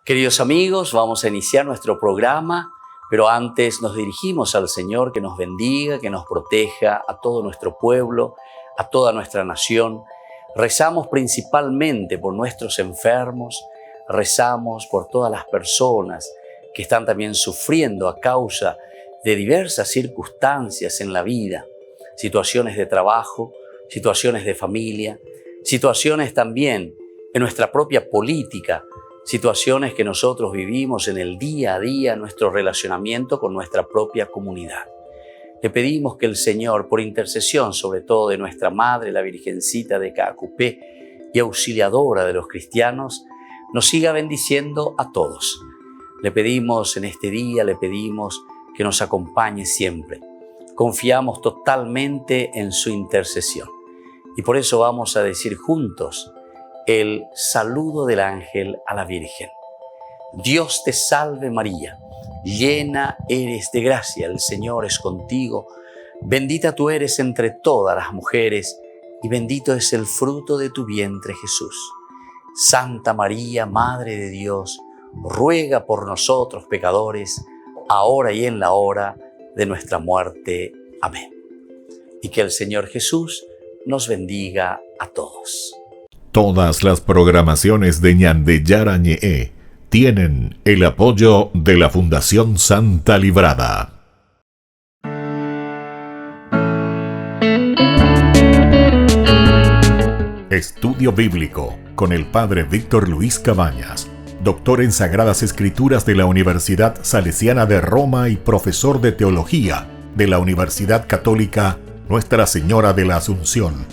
Queridos amigos, vamos a iniciar nuestro programa, pero antes nos dirigimos al Señor que nos bendiga, que nos proteja a todo nuestro pueblo, a toda nuestra nación. Rezamos principalmente por nuestros enfermos, rezamos por todas las personas que están también sufriendo a causa de diversas circunstancias en la vida, situaciones de trabajo, situaciones de familia, situaciones también en nuestra propia política, situaciones que nosotros vivimos en el día a día, nuestro relacionamiento con nuestra propia comunidad. Le pedimos que el Señor, por intercesión sobre todo de nuestra Madre, la Virgencita de Caacupé y auxiliadora de los cristianos, nos siga bendiciendo a todos. Le pedimos en este día, le pedimos que nos acompañe siempre. Confiamos totalmente en su intercesión. Y por eso vamos a decir juntos el saludo del ángel a la Virgen. Dios te salve María, llena eres de gracia, el Señor es contigo. Bendita tú eres entre todas las mujeres y bendito es el fruto de tu vientre Jesús. Santa María, Madre de Dios, ruega por nosotros pecadores, ahora y en la hora de nuestra muerte. Amén. Y que el Señor Jesús nos bendiga a todos. Todas las programaciones de Ñandeyara Ñe'e tienen el apoyo de la Fundación Santa Librada. Estudio Bíblico con el Padre Víctor Luis Cabañas, doctor en Sagradas Escrituras de la Universidad Salesiana de Roma y profesor de Teología de la Universidad Católica Nuestra Señora de la Asunción.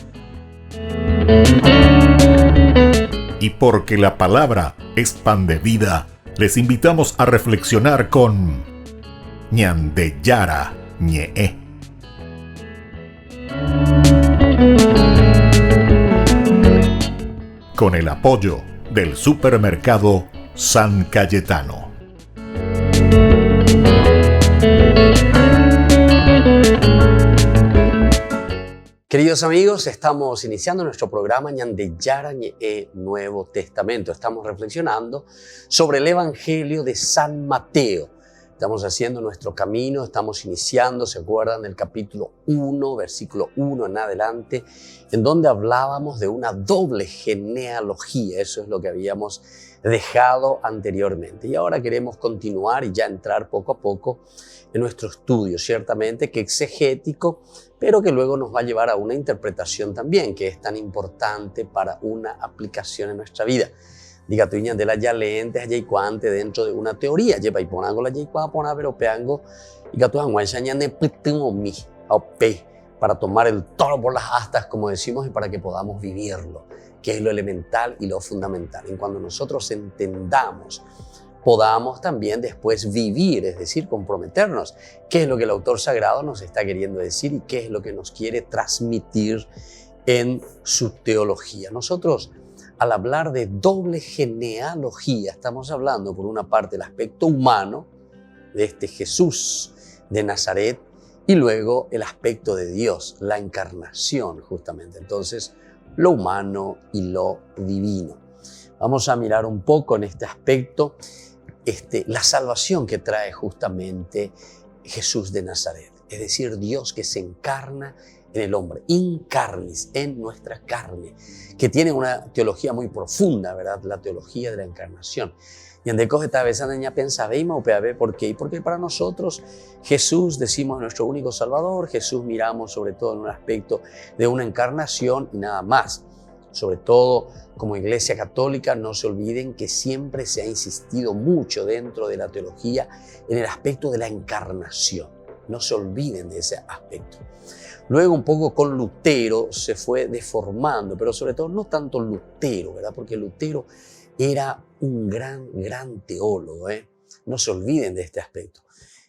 Y porque la palabra es pan de vida, les invitamos a reflexionar con Ñandeyara Ñe'e. Con el apoyo del supermercado San Cayetano. Queridos amigos, estamos iniciando nuestro programa Ñandeyara Ñe'e Nuevo Testamento. Estamos reflexionando sobre el Evangelio de San Mateo. Estamos haciendo nuestro camino, estamos iniciando, ¿se acuerdan? Del capítulo 1, versículo 1 en adelante, en donde hablábamos de una doble genealogía. Eso es lo que habíamos dejado anteriormente. Y ahora queremos continuar y ya entrar poco a poco en nuestro estudio, ciertamente que exegético, pero que luego nos va a llevar a una interpretación también, que es tan importante para una aplicación en nuestra vida. Diga tu de la yalentes allá y cuante dentro de una teoría, lleva y ponango la y cuapona, pero peango y que tu anguayañane pitimomi para tomar el toro por las astas, como decimos, y para que podamos vivirlo, que es lo elemental y lo fundamental. En cuando nosotros entendamos, podamos también después vivir, es decir, comprometernos. ¿Qué es lo que el autor sagrado nos está queriendo decir y qué es lo que nos quiere transmitir en su teología? Nosotros, al hablar de doble genealogía, estamos hablando, por una parte, el aspecto humano de este Jesús de Nazaret y luego el aspecto de Dios, la encarnación, justamente. Entonces, lo humano y lo divino. Vamos a mirar un poco en este aspecto la salvación que trae justamente Jesús de Nazaret, es decir, Dios que se encarna en el hombre, incarnis, en nuestra carne, que tiene una teología muy profunda, ¿verdad? La teología de la encarnación. Y en decoge esta vez anda pensabeima o peabe, ¿por qué? Porque para nosotros Jesús, decimos, nuestro único Salvador. Jesús miramos sobre todo en un aspecto de una encarnación y nada más. Sobre todo como Iglesia Católica, no se olviden que siempre se ha insistido mucho dentro de la teología en el aspecto de la encarnación. No se olviden de ese aspecto. Luego un poco con Lutero se fue deformando, pero sobre todo no tanto Lutero, ¿verdad? Porque Lutero era un gran teólogo, ¿eh? No se olviden de este aspecto.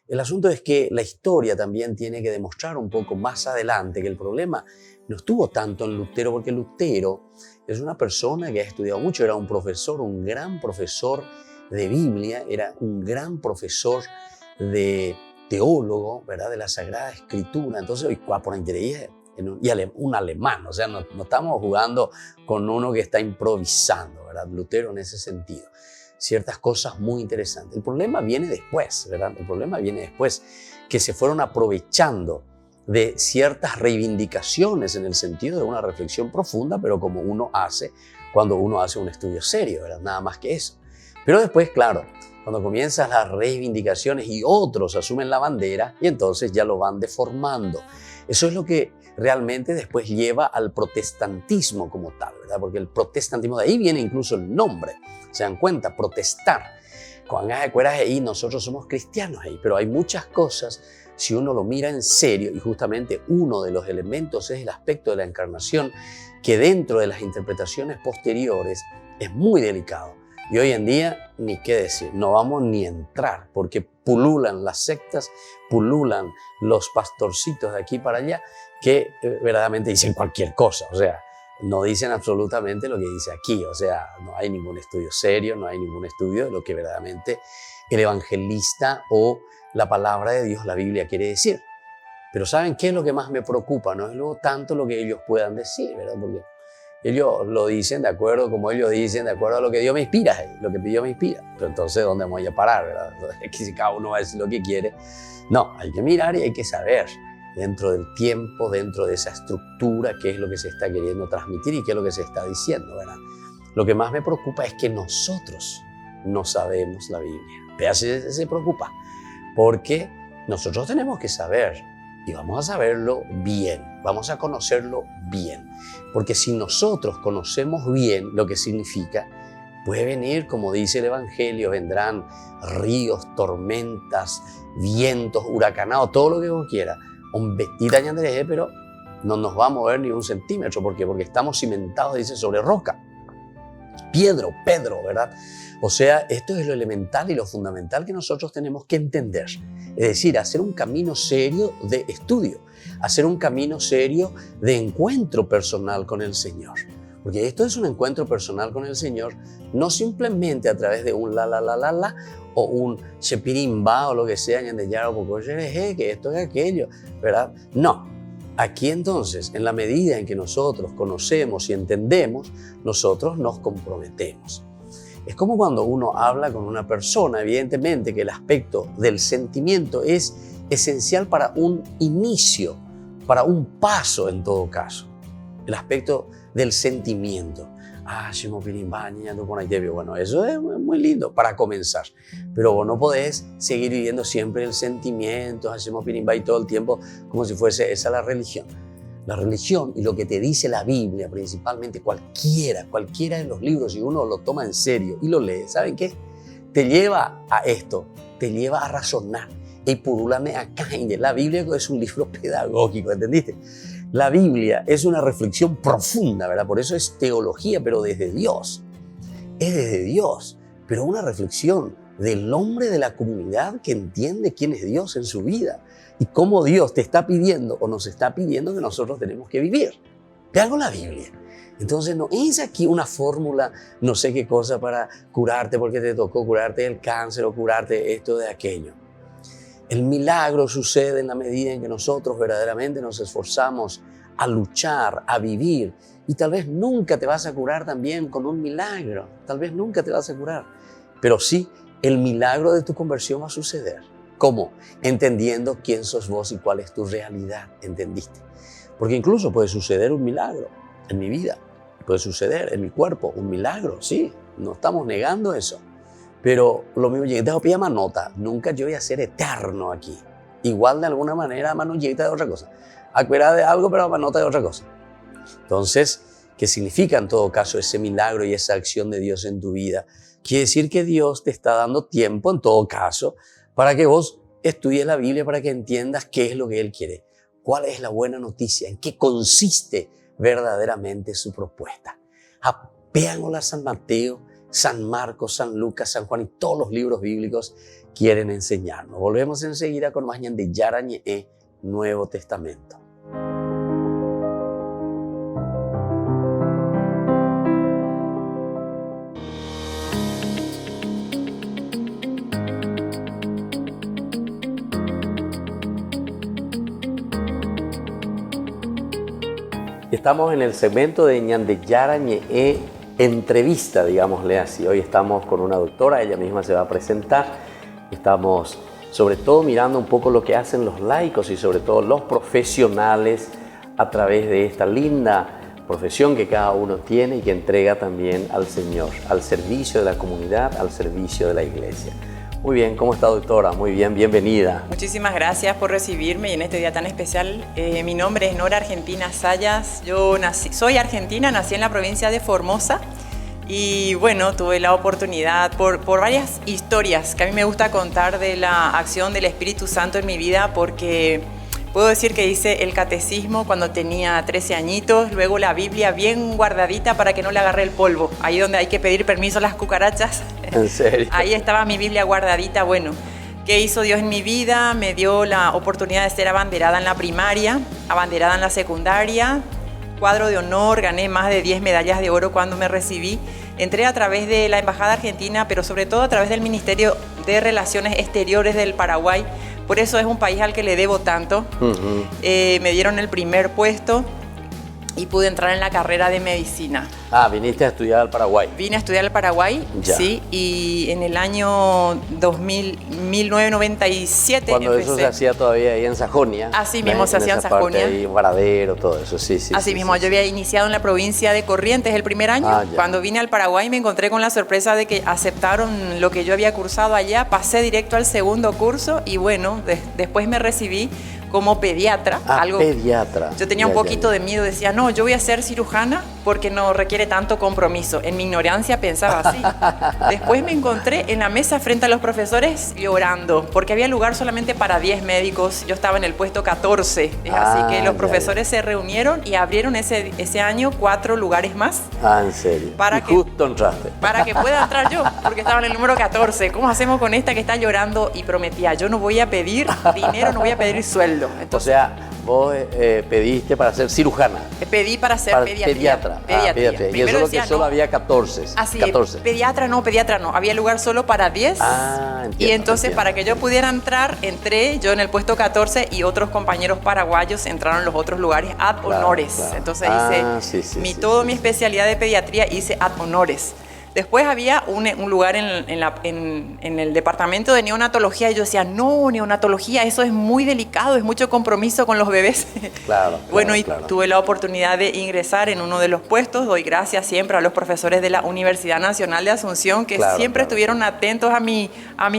El asunto es que la historia también tiene que demostrar un poco más adelante que el problema no estuvo tanto en Lutero, porque Lutero es una persona que ha estudiado mucho, era un profesor, un gran profesor de Biblia, era un gran profesor de teólogo, ¿verdad? De la Sagrada Escritura. Entonces, hoy por interés y un alemán, o sea, no estamos jugando con uno que está improvisando, ¿verdad? Lutero en ese sentido. ciertas cosas muy interesantes. El problema viene después, ¿verdad? El problema viene después, que se fueron aprovechando de ciertas reivindicaciones en el sentido de una reflexión profunda, pero como uno hace cuando uno hace un estudio serio, ¿verdad? Nada más que eso. Pero después, claro, cuando comienzan las reivindicaciones y otros asumen la bandera y entonces ya lo van deformando. Eso es lo que realmente después lleva al protestantismo como tal, ¿verdad? Porque el protestantismo, de ahí viene incluso el nombre. ¿Se dan cuenta? Protestar. Cuando ahí nosotros somos cristianos ahí, pero hay muchas cosas, si uno lo mira en serio, y justamente uno de los elementos es el aspecto de la encarnación, que dentro de las interpretaciones posteriores es muy delicado. Y hoy en día, ni qué decir, no vamos ni a entrar, porque pululan las sectas, pululan los pastorcitos de aquí para allá, que verdaderamente dicen cualquier cosa, o sea, no dicen absolutamente lo que dice aquí, o sea, no hay ningún estudio serio, no hay ningún estudio de lo que verdaderamente el evangelista o la palabra de Dios, la Biblia, quiere decir. Pero ¿saben qué es lo que más me preocupa? No es luego tanto lo que ellos puedan decir, ¿verdad? Porque ellos lo dicen de acuerdo, como ellos dicen, de acuerdo a lo que Dios me inspira, lo que Dios me inspira. Pero entonces, ¿dónde vamos a parar, verdad? Es que si cada uno va a decir lo que quiere. No, hay que mirar y hay que saber dentro del tiempo, dentro de esa estructura, qué es lo que se está queriendo transmitir y qué es lo que se está diciendo, ¿verdad? Lo que más me preocupa es que nosotros no sabemos la Biblia. Vea, se preocupa, porque nosotros tenemos que saber y vamos a saberlo bien, vamos a conocerlo bien. Porque si nosotros conocemos bien lo que significa, puede venir, como dice el Evangelio, vendrán ríos, tormentas, vientos, huracanados, todo lo que uno quiera. Un vestida ñandereje, pero no nos va a mover ni un centímetro. ¿Por qué? Porque estamos cimentados, dice, sobre roca. Pedro, ¿verdad? O sea, esto es lo elemental y lo fundamental que nosotros tenemos que entender. Es decir, hacer un camino serio de estudio, hacer un camino serio de encuentro personal con el Señor. Porque esto es un encuentro personal con el Señor, no simplemente a través de un la, o un shepirimba o lo que sea, que esto es aquello, ¿verdad? No. Aquí entonces, en la medida en que nosotros conocemos y entendemos, nosotros nos comprometemos. Es como cuando uno habla con una persona, evidentemente que el aspecto del sentimiento es esencial para un inicio, para un paso en todo caso. El aspecto del sentimiento. Bueno, eso es muy lindo para comenzar, pero vos no podés seguir viviendo siempre el sentimiento, y todo el tiempo como si fuese esa la religión. La religión y lo que te dice la Biblia, principalmente cualquiera de los libros, si uno lo toma en serio y lo lee, ¿saben qué? Te lleva a esto, te lleva a razonar. Y purulame acá, la Biblia es un libro pedagógico, ¿entendiste? La Biblia es una reflexión profunda, ¿verdad? Por eso es teología, pero desde Dios. Es desde Dios, pero una reflexión del hombre de la comunidad que entiende quién es Dios en su vida y cómo Dios te está pidiendo o nos está pidiendo que nosotros tenemos que vivir. Te hago la Biblia. Entonces no es aquí una fórmula, no sé qué cosa para curarte porque te tocó curarte del cáncer o curarte esto de aquello. El milagro sucede en la medida en que nosotros verdaderamente nos esforzamos a luchar, a vivir. Y tal vez nunca te vas a curar también con un milagro. Tal vez nunca te vas a curar. Pero sí, el milagro de tu conversión va a suceder. ¿Cómo? Entendiendo quién sos vos y cuál es tu realidad. ¿Entendiste? Porque incluso puede suceder un milagro en mi vida. Puede suceder en mi cuerpo un milagro, sí. No estamos negando eso. Pero lo mismo, yo te llama nota, nunca yo voy a ser eterno aquí. Igual de alguna manera, mano de otra cosa. Acuérdate de algo, pero nota de otra cosa. Entonces, ¿qué significa en todo caso ese milagro y esa acción de Dios en tu vida? Quiere decir que Dios te está dando tiempo en todo caso para que vos estudies la Biblia, para que entiendas qué es lo que Él quiere. ¿Cuál es la buena noticia? ¿En qué consiste verdaderamente su propuesta? Apéanla a San Mateo, San Marcos, San Lucas, San Juan y todos los libros bíblicos quieren enseñarnos. Volvemos enseguida con más de Yarañe Nuevo Testamento. Estamos en el segmento de Ñandeyara Ñe'e entrevista, digámosle así. Hoy estamos con una doctora, ella misma se va a presentar. Estamos sobre todo mirando un poco lo que hacen los laicos y sobre todo los profesionales a través de esta linda profesión que cada uno tiene y que entrega también al Señor, al servicio de la comunidad, al servicio de la iglesia. Muy bien, ¿cómo está, doctora? Muy bien, bienvenida. Muchísimas gracias por recibirme y en este día tan especial. Mi nombre es Nora Argentina Sayas. Yo soy argentina, nací en la provincia de Formosa y bueno, tuve la oportunidad por varias historias que a mí me gusta contar de la acción del Espíritu Santo en mi vida, porque puedo decir que hice el catecismo cuando tenía 13 añitos, luego la Biblia bien guardadita para que no le agarre el polvo, ahí donde hay que pedir permiso a las cucarachas. ¿En serio? Ahí estaba mi Biblia guardadita. Bueno, ¿qué hizo Dios en mi vida? Me dio la oportunidad de ser abanderada en la primaria, abanderada en la secundaria, cuadro de honor, gané más de 10 medallas de oro cuando me recibí. Entré a través de la Embajada Argentina, pero sobre todo a través del Ministerio de Relaciones Exteriores del Paraguay. Por eso es un país al que le debo tanto. Me dieron el primer puesto y pude entrar en la carrera de medicina. Ah, viniste a estudiar al Paraguay. Vine a estudiar al Paraguay, ya. Sí, y en el año 1997 Cuando empecé. eso se hacía todavía ahí en Sajonia. Así mismo se hacía en Sajonia. Ahí, Varadero, todo eso, sí. Así mismo, yo había iniciado en la provincia de Corrientes el primer año. Cuando vine al Paraguay me encontré con la sorpresa de que aceptaron lo que yo había cursado allá, pasé directo al segundo curso y bueno, después me recibí como pediatra. Pediatra. Yo tenía un poquito de miedo, decía, no, yo voy a ser cirujana porque no requiere tanto compromiso. En mi ignorancia pensaba así. Después me encontré en la mesa frente a los profesores llorando, porque había lugar solamente para 10 médicos. Yo estaba en el puesto 14. Así que los profesores se reunieron y abrieron ese año 4 lugares más. Ah, ¿en serio? Justo entraste. Para que pueda entrar yo, porque estaba en el número 14. ¿Cómo hacemos con esta que está llorando? Y prometía, yo no voy a pedir dinero, no voy a pedir sueldo. Entonces, o sea, vos pediste para ser cirujana. Pedí para ser pediatra. Pediatría. Y eso es lo que solo había 14. Así, 14. Pediatra no. Había lugar solo para 10. Entiendo, y entonces, para que yo pudiera entrar, entré yo en el puesto 14 y otros compañeros paraguayos entraron en los otros lugares ad honores. Claro. Entonces hice mi especialidad de pediatría, hice ad honores. Después había un lugar en el departamento de neonatología y yo decía, no, neonatología, eso es muy delicado, es mucho compromiso con los bebés. Claro. Bueno, tuve la oportunidad de ingresar en uno de los puestos. Doy gracias siempre a los profesores de la Universidad Nacional de Asunción que siempre estuvieron atentos a mis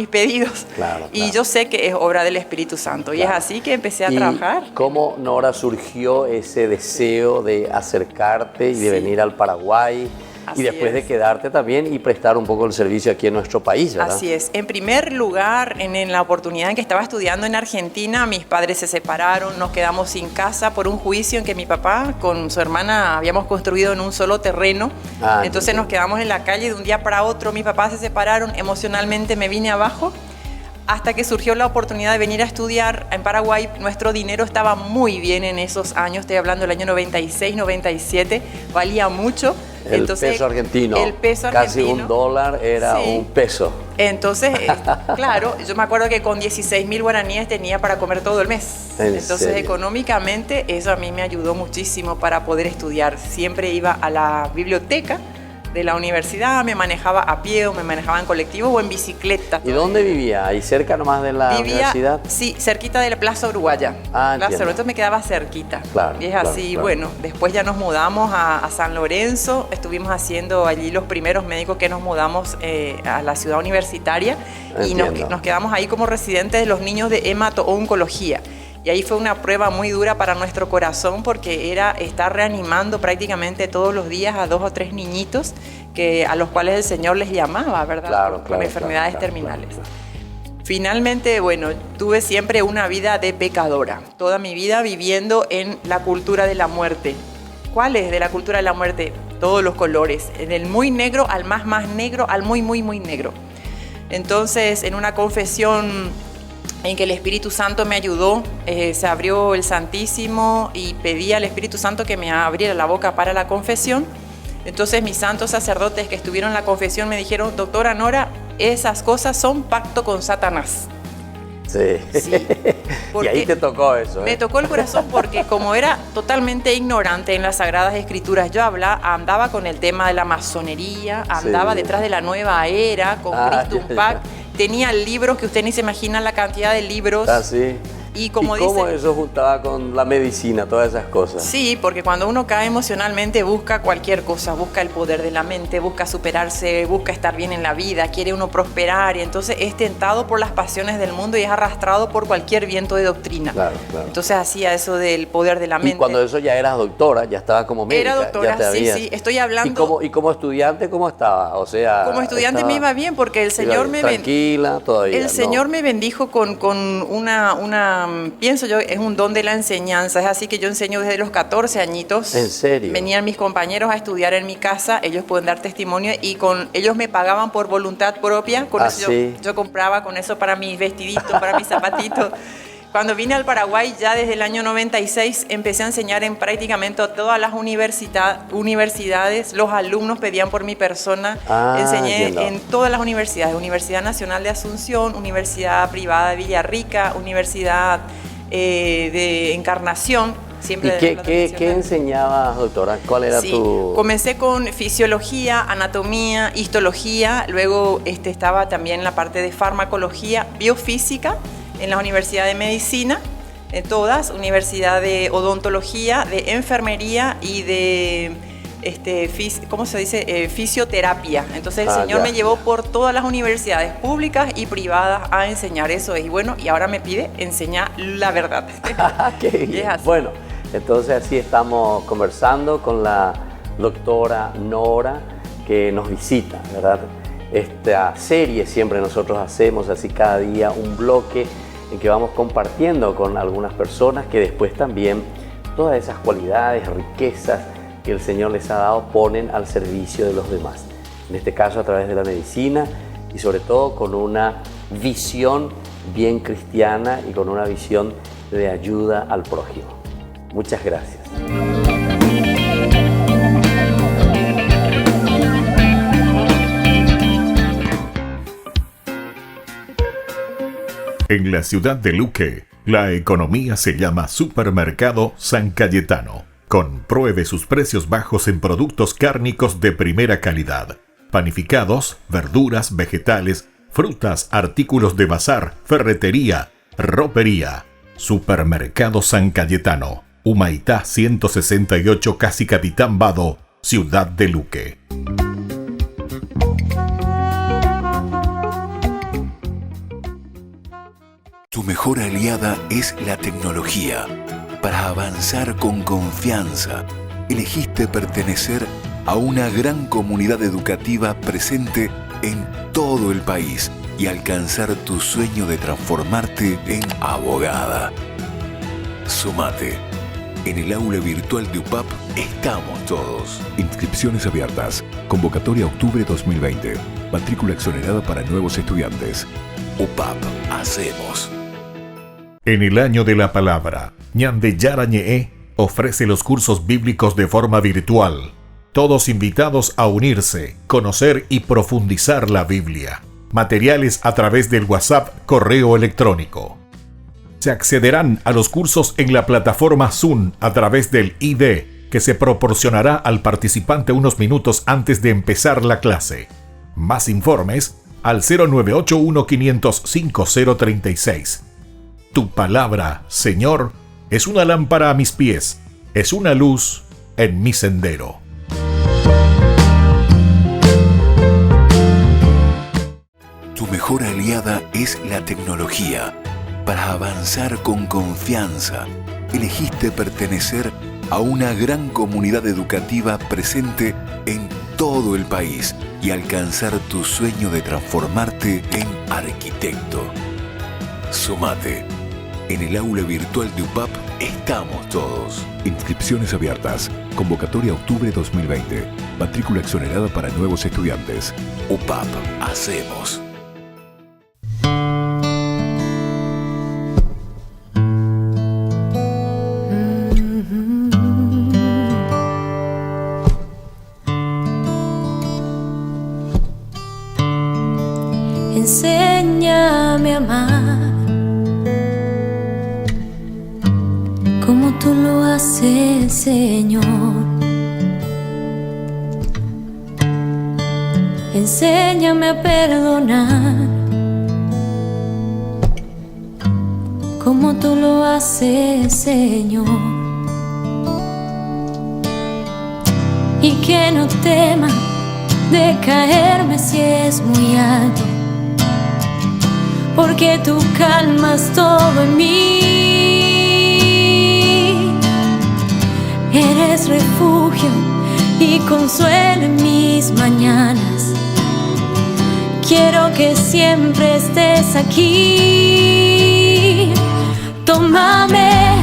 pedidos. Y yo sé que es obra del Espíritu Santo. Y es así que empecé a trabajar. ¿Cómo, Nora, surgió ese deseo de acercarte y de venir al Paraguay? Y después de quedarte también y prestar un poco el servicio aquí en nuestro país, ¿verdad? Así es. En primer lugar, en la oportunidad en que estaba estudiando en Argentina, mis padres se separaron, nos quedamos sin casa por un juicio en que mi papá con su hermana habíamos construido en un solo terreno. Entonces nos quedamos en la calle de un día para otro. Mis papás se separaron, emocionalmente me vine abajo. Hasta que surgió la oportunidad de venir a estudiar en Paraguay. Nuestro dinero estaba muy bien en esos años, estoy hablando del año 96, 97, valía mucho. Entonces, peso argentino. El peso argentino. Casi $1 era un peso. Entonces, claro, yo me acuerdo que con 16.000 guaraníes tenía para comer todo el mes. Entonces, económicamente, eso a mí me ayudó muchísimo para poder estudiar. Siempre iba a la biblioteca de la universidad, me manejaba a pie o me manejaba en colectivo o en bicicleta. ¿Y dónde vivía? ¿Ahí cerca nomás de la universidad? Sí, cerquita de la Plaza Uruguaya. Entonces me quedaba cerquita. Claro, y es así, bueno, después ya nos mudamos a San Lorenzo, estuvimos haciendo allí los primeros médicos que nos mudamos a la ciudad universitaria. Y nos quedamos ahí como residentes de los niños de hemato-oncología. Y ahí fue una prueba muy dura para nuestro corazón porque era estar reanimando prácticamente todos los días a 2 o 3 niñitos a los cuales el Señor les llamaba, ¿verdad? Con enfermedades terminales. Finalmente, bueno, tuve siempre una vida de pecadora. Toda mi vida viviendo en la cultura de la muerte. ¿Cuál es de la cultura de la muerte? Todos los colores. Del muy negro al más negro al muy negro. Entonces, en una confesión en que el Espíritu Santo me ayudó, se abrió el Santísimo y pedí al Espíritu Santo que me abriera la boca para la confesión. Entonces mis santos sacerdotes que estuvieron en la confesión me dijeron, doctora Nora, esas cosas son pacto con Satanás. Sí. Y ahí te tocó eso. Me tocó el corazón porque como era totalmente ignorante en las Sagradas Escrituras, yo andaba con el tema de la masonería, andaba detrás de la nueva era, con Christum Pax. Tenía libros que usted ni se imagina la cantidad de libros. Sí. ¿Y cómo eso juntaba con la medicina, todas esas cosas? Sí, porque cuando uno cae emocionalmente busca cualquier cosa, busca el poder de la mente, busca superarse, busca estar bien en la vida, quiere uno prosperar y entonces es tentado por las pasiones del mundo y es arrastrado por cualquier viento de doctrina. Claro. Entonces hacía eso del poder de la mente. Y cuando eso ya eras doctora, ya estaba como médica. Era doctora, sí, estoy hablando... ¿Y como estudiante cómo estaba? O sea, como estudiante me iba bien porque el Señor me tranquila todavía. El Señor me bendijo con una pienso yo, es un don de la enseñanza. Es así que yo enseño desde los 14 añitos. ¿En serio? Venían mis compañeros a estudiar en mi casa, ellos pueden dar testimonio y ellos me pagaban por voluntad propia. Con eso yo compraba con eso para mis vestiditos, para mis zapatitos. Cuando vine al Paraguay, ya desde el año 96, empecé a enseñar en prácticamente todas las universidades. Los alumnos pedían por mi persona. Enseñé en todas las universidades. Universidad Nacional de Asunción, Universidad Privada de Villarrica, Universidad de Encarnación. Siempre ¿Y qué enseñabas, doctora? ¿Cuál era tu...? Comencé con fisiología, anatomía, histología. Luego estaba también la parte de farmacología, biofísica, en la Universidad de Medicina, en todas, Universidad de Odontología, de Enfermería y de, ¿cómo se dice? Fisioterapia. Entonces el Señor me llevó por todas las universidades públicas y privadas a enseñar eso. Y bueno, y ahora me pide enseñar la verdad. Qué bien. Bueno, entonces así estamos conversando con la doctora Nora, que nos visita, ¿verdad? Esta serie siempre nosotros hacemos así cada día un bloque en que vamos compartiendo con algunas personas que después también todas esas cualidades, riquezas que el Señor les ha dado ponen al servicio de los demás. En este caso a través de la medicina y sobre todo con una visión bien cristiana y con una visión de ayuda al prójimo. Muchas gracias. En la ciudad de Luque, la economía se llama Supermercado San Cayetano. Compruebe sus precios bajos en productos cárnicos de primera calidad. Panificados, verduras, vegetales, frutas, artículos de bazar, ferretería, ropería. Supermercado San Cayetano. Humaitá 168, Casi Capitán Vado, ciudad de Luque. Tu mejor aliada es la tecnología. Para avanzar con confianza, elegiste pertenecer a una gran comunidad educativa presente en todo el país y alcanzar tu sueño de transformarte en abogada. Sumate. En el aula virtual de UPAP estamos todos. Inscripciones abiertas. Convocatoria octubre 2020. Matrícula exonerada para nuevos estudiantes. UPAP. Hacemos. En el año de la palabra, Ñande Yarañe ofrece los cursos bíblicos de forma virtual. Todos invitados a unirse, conocer y profundizar la Biblia. Materiales a través del WhatsApp, correo electrónico. Se accederán a los cursos en la plataforma Zoom a través del ID, que se proporcionará al participante unos minutos antes de empezar la clase. Más informes al 0981-500-5036. Tu palabra, Señor, es una lámpara a mis pies, es una luz en mi sendero. Tu mejor aliada es la tecnología. Para avanzar con confianza, elegiste pertenecer a una gran comunidad educativa presente en todo el país y alcanzar tu sueño de transformarte en arquitecto. Sumate. En el aula virtual de UPAP estamos todos. Inscripciones abiertas. Convocatoria octubre 2020. Matrícula exonerada para nuevos estudiantes. UPAP. Hacemos. Enséñame a amar tú lo haces, Señor. Enséñame a perdonar como tú lo haces, Señor. Y que no tema de caerme si es muy alto, porque tú calmas todo en mí. Eres refugio y consuelo en mis mañanas. Quiero que siempre estés aquí. Tómame,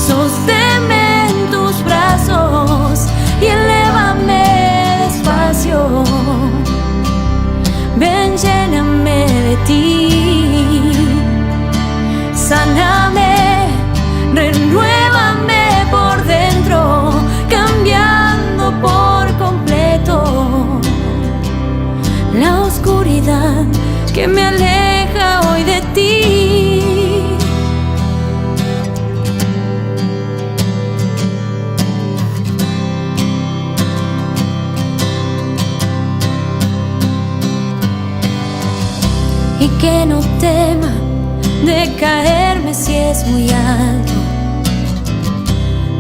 sosténme en tus brazos y elévame despacio. Ven, lléname de ti. Sáname, renuévame por dentro, cambiando por completo la oscuridad que me aleja hoy de ti. Y que no tema de caerme si es muy alto,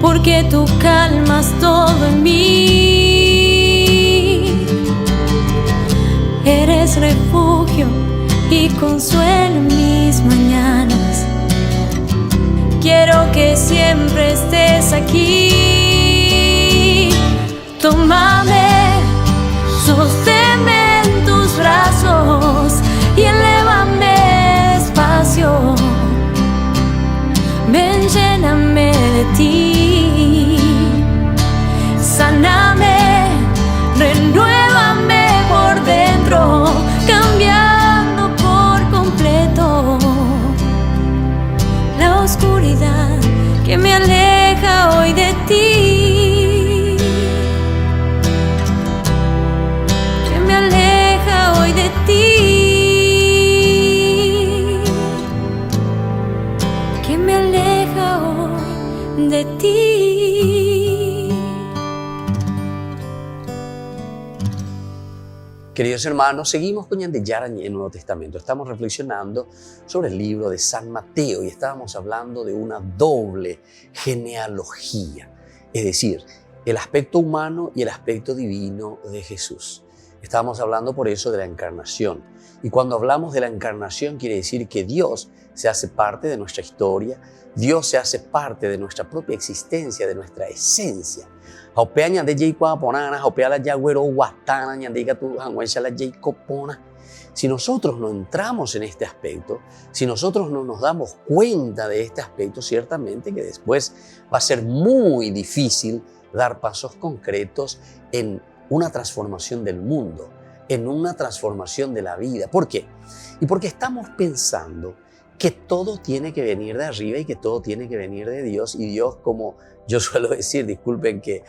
porque tú calmas todo en mí. Eres refugio y consuelo en mis mañanas. Quiero que siempre estés aquí. Tómame, sosténme en tus brazos y elévame despacio. Ven, lléname de ti. Sáname, renuévame por dentro, cambiando por completo la oscuridad que me aleja hoy de ti. Que me aleja hoy de ti. De ti. Queridos hermanos, seguimos con Ñan de Yarañé en el Nuevo Testamento. Estamos reflexionando sobre el libro de San Mateo y estábamos hablando de una doble genealogía, es decir, el aspecto humano y el aspecto divino de Jesús. Estábamos hablando por eso de la encarnación. Y cuando hablamos de la encarnación quiere decir que Dios se hace parte de nuestra historia, Dios se hace parte de nuestra propia existencia, de nuestra esencia. Si nosotros no entramos en este aspecto, si nosotros no nos damos cuenta de este aspecto, ciertamente que después va a ser muy difícil dar pasos concretos en una transformación del mundo, en una transformación de la vida. ¿Por qué? Y porque estamos pensando que todo tiene que venir de arriba y que todo tiene que venir de Dios. Y Dios, como yo suelo decir, disculpen que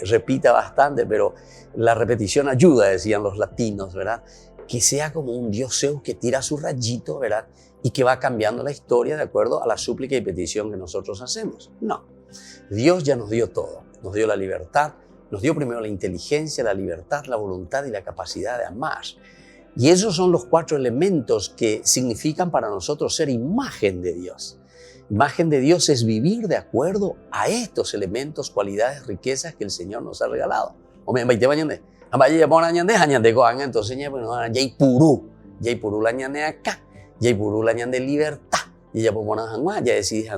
repita bastante, pero la repetición ayuda, decían los latinos, ¿verdad? Que sea como un Dios Zeus que tira su rayito, ¿verdad? Y que va cambiando la historia de acuerdo a la súplica y petición que nosotros hacemos. No, Dios ya nos dio todo. Nos dio la libertad, nos dio primero la inteligencia, la libertad, la voluntad y la capacidad de amar. Y esos son los 4 elementos que significan para nosotros ser imagen de Dios. Imagen de Dios es vivir de acuerdo a estos elementos, cualidades, riquezas que el Señor nos ha regalado. Entonces, ya purú la ñande acá, ya purú la ñande libertad. Ya decidí,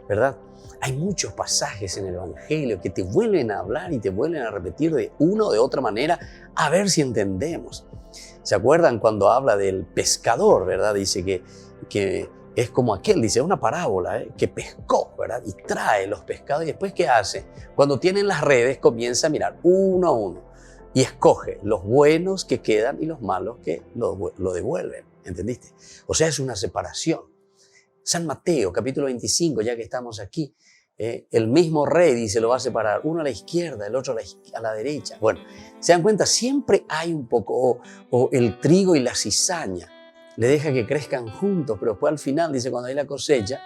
¿verdad? Hay muchos pasajes en el Evangelio que te vuelven a hablar y te vuelven a repetir de una o de otra manera a ver si entendemos. ¿Se acuerdan cuando habla del pescador, verdad? Dice que es como aquel, dice, una parábola, que pescó, ¿verdad? Y trae los pescados y después ¿qué hace? Cuando tienen las redes comienza a mirar uno a uno y escoge los buenos que quedan y los malos que lo devuelven, ¿entendiste? O sea, es una separación. San Mateo, capítulo 25, ya que estamos aquí, el mismo rey dice, lo va a separar, uno a la izquierda, el otro a la derecha. Bueno, se dan cuenta, siempre hay un poco, o el trigo y la cizaña. le deja que crezcan juntos, pero después al final, dice, cuando hay la cosecha,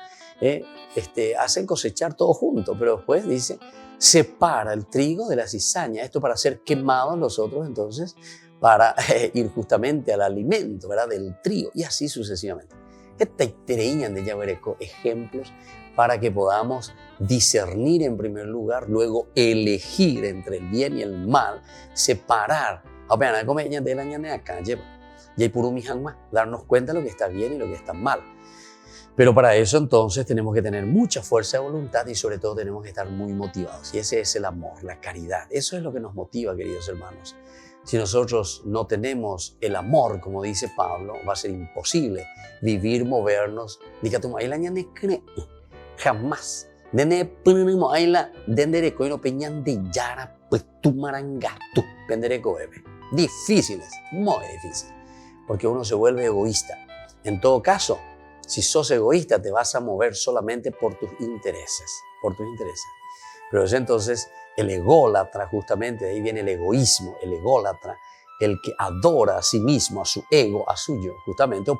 hacen cosechar todo junto, pero después dice, separa el trigo de la cizaña, esto para ser quemados los otros, entonces, para ir justamente al alimento, ¿verdad?, del trigo, y así sucesivamente. Esta tereían de Yabereco, ejemplos para que podamos discernir en primer lugar, luego elegir entre el bien y el mal, separar, darnos cuenta de lo que está bien y lo que está mal. Pero para eso entonces tenemos que tener mucha fuerza de voluntad y sobre todo tenemos que estar muy motivados. Y ese es el amor, la caridad. Eso es lo que nos motiva, queridos hermanos. Si nosotros no tenemos el amor, como dice Pablo, va a ser imposible vivir, movernos. Jamás. Difíciles, muy difíciles. Porque uno se vuelve egoísta. En todo caso, si sos egoísta, te vas a mover solamente por tus intereses. Pero es entonces el ególatra, justamente, de ahí viene el egoísmo, el ególatra, el que adora a sí mismo, a su ego, a su yo, justamente,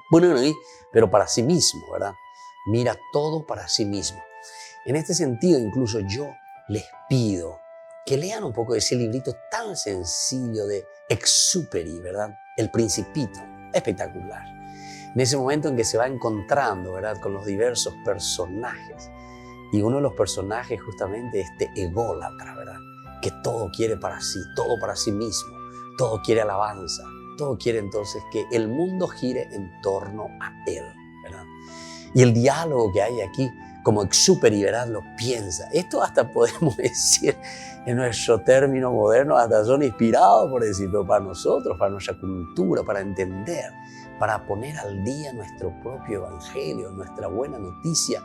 pero para sí mismo, ¿verdad? Mira todo para sí mismo. En este sentido, incluso yo les pido que lean un poco de ese librito tan sencillo de Exupéry, ¿verdad? El Principito, espectacular. En ese momento en que se va encontrando, ¿verdad?, con los diversos personajes. Y uno de los personajes justamente es este ególatra, ¿verdad?, que todo quiere para sí, todo para sí mismo, todo quiere alabanza, todo quiere entonces que el mundo gire en torno a él, ¿verdad? Y el diálogo que hay aquí, como Exupéry, ¿verdad?, lo piensa. Esto hasta podemos decir, en nuestro término moderno, hasta son inspirados, por decirlo, para nosotros, para nuestra cultura, para entender, para poner al día nuestro propio evangelio, nuestra buena noticia,